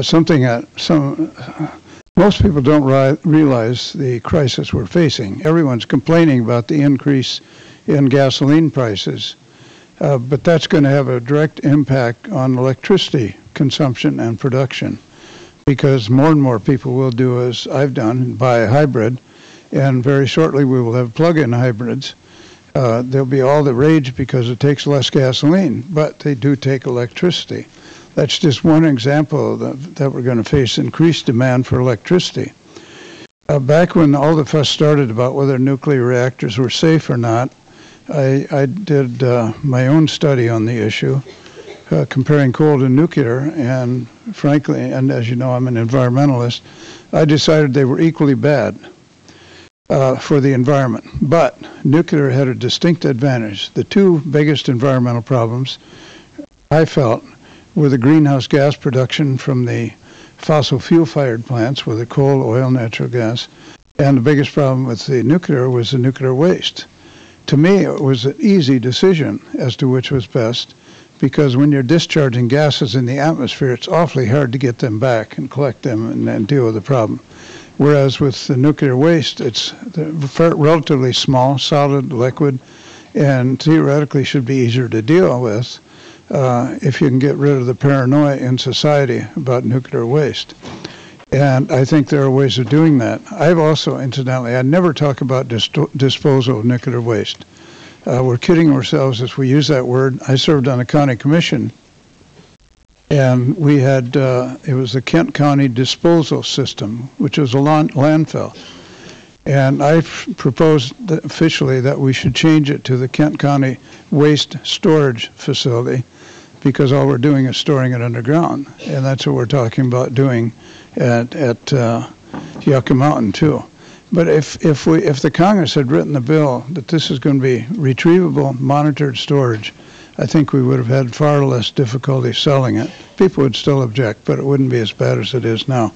something that most people don't realize the crisis we're facing. Everyone's complaining about the increase in gasoline prices, but that's going to have a direct impact on electricity consumption and production, because more and more people will do as I've done, buy a hybrid, and very shortly we will have plug-in hybrids. They'll be all the rage because it takes less gasoline, but they do take electricity. That's just one example that we're going to face increased demand for electricity. Back when all the fuss started about whether nuclear reactors were safe or not, I did my own study on the issue, comparing coal to nuclear, and frankly, and as you know, I'm an environmentalist, I decided they were equally bad for the environment. But nuclear had a distinct advantage. The two biggest environmental problems, I felt, were the greenhouse gas production from the fossil fuel-fired plants, whether coal, oil, natural gas, and the biggest problem with the nuclear was the nuclear waste. To me, it was an easy decision as to which was best, because when you're discharging gases in the atmosphere, it's awfully hard to get them back and collect them and deal with the problem. Whereas with the nuclear waste, it's relatively small, solid, liquid, and theoretically should be easier to deal with if you can get rid of the paranoia in society about nuclear waste. And I think there are ways of doing that. I've also, incidentally, I never talk about disposal of nuclear waste. We're kidding ourselves as we use that word. I served on a county commission, and we had, it was the Kent County Disposal System, which was a landfill. And I proposed officially that we should change it to the Kent County Waste Storage Facility, because all we're doing is storing it underground. And that's what we're talking about doing at Yucca Mountain too. But if the Congress had written a bill that this is going to be retrievable, monitored storage, I think we would have had far less difficulty selling it. People would still object, but it wouldn't be as bad as it is now.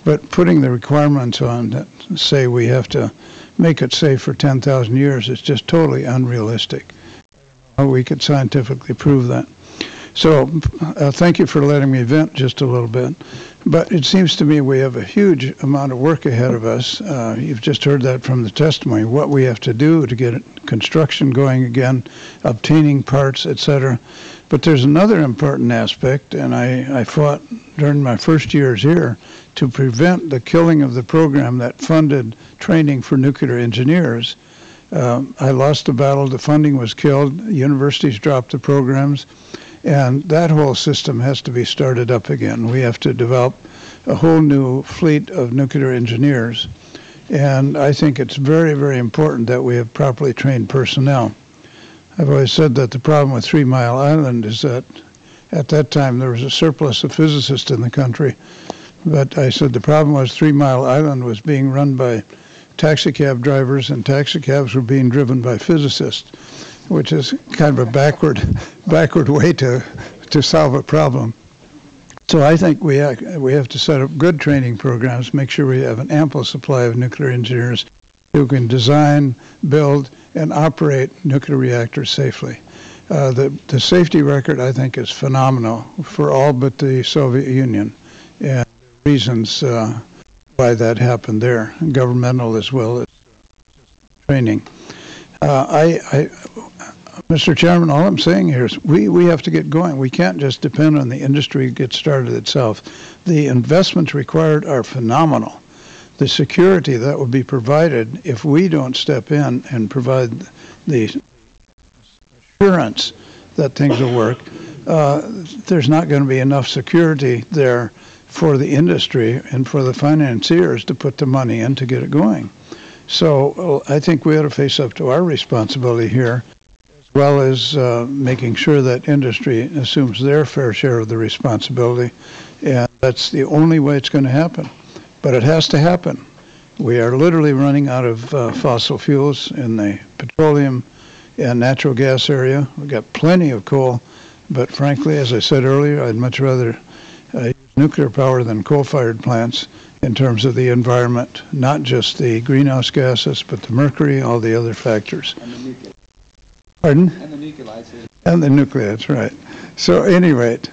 But putting the requirements on that say we have to make it safe for 10,000 years is just totally unrealistic. We could scientifically prove that. So thank you for letting me vent just a little bit. But it seems to me we have a huge amount of work ahead of us. You've just heard that from the testimony, what we have to do to get construction going again, obtaining parts, etc. But there's another important aspect, and I fought during my first years here to prevent the killing of the program that funded training for nuclear engineers. I lost the battle. The funding was killed. Universities dropped the programs. And that whole system has to be started up again. We have to develop a whole new fleet of nuclear engineers. And I think it's very, very important that we have properly trained personnel. I've always said that the problem with 3 Mile Island is that at that time there was a surplus of physicists in the country. But I said the problem was 3 Mile Island was being run by taxi cab drivers, and taxi cabs were being driven by physicists, which is kind of a backward way to solve a problem. So I think we have to set up good training programs, make sure we have an ample supply of nuclear engineers who can design, build, and operate nuclear reactors safely. The safety record, I think, is phenomenal for all but the Soviet Union, and reasons why that happened there, governmental as well as training. Mr. Chairman, all I'm saying here is we have to get going. We can't just depend on the industry to get started itself. The investments required are phenomenal. The security that would be provided if we don't step in and provide the assurance that things will work, there's not going to be enough security there for the industry and for the financiers to put the money in to get it going. So I think we ought to face up to our responsibility here, as well as making sure that industry assumes their fair share of the responsibility. And that's the only way it's going to happen. But it has to happen. We are literally running out of fossil fuels in the petroleum and natural gas area. We've got plenty of coal, but frankly, as I said earlier, I'd much rather use nuclear power than coal-fired plants in terms of the environment, not just the greenhouse gases, but the mercury, all the other factors. And the nuclear. Pardon? And the nucleates. And the nucleates, right. So at any rate,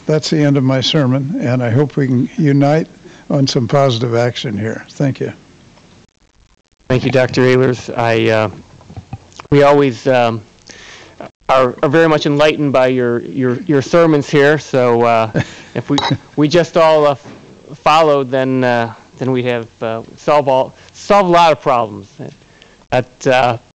that's the end of my sermon, and I hope we can unite on some positive action here. Thank you. Thank you, Dr. Ehlers. We always are very much enlightened by your sermons here. So if we just all followed, then we'd have solve a lot of problems.